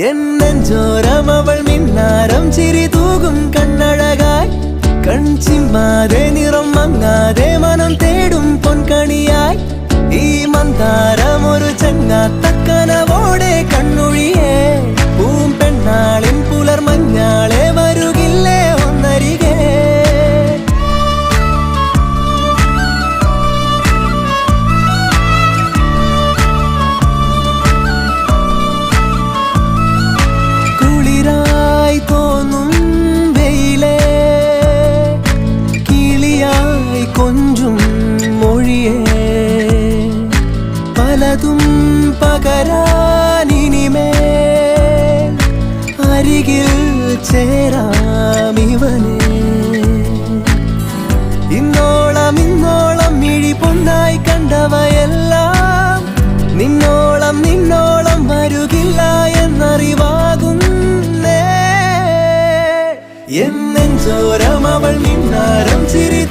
എന്നെഞ്ചോരം അവൾ മിന്നാരം ചിരി തൂകും കണ്ണഴകായി കൺചിമ്മാതെ നിറം മങ്ങാതെ മനം തേടും പൊൻകണിയായി ഈ മന്ദാരം ഒരു ചങ്ങാത്തക്കനവോടെ കണ്ണൊഴിയേ പൂമ്പെണ്ണാളിൻ പുലർമഞ്ഞാളെ വരുകില്ലേ ഒന്നരികെ കുളിരായി തോന്നും വെയിലേ കിളിയായി കൊഞ്ചും മൊഴിയേ പലതും പകരാനിനിമേൽ അരികിൽ ചേരാമിവനെ ഇന്നോളം മിഴി പൊന്നായി കണ്ടവയെല്ലാം നിന്നോളം വരുകില്ല എന്നറിവാകുന്നേ എന്നെഞ്ചോരം അവൾ മിന്നാരം ചിരി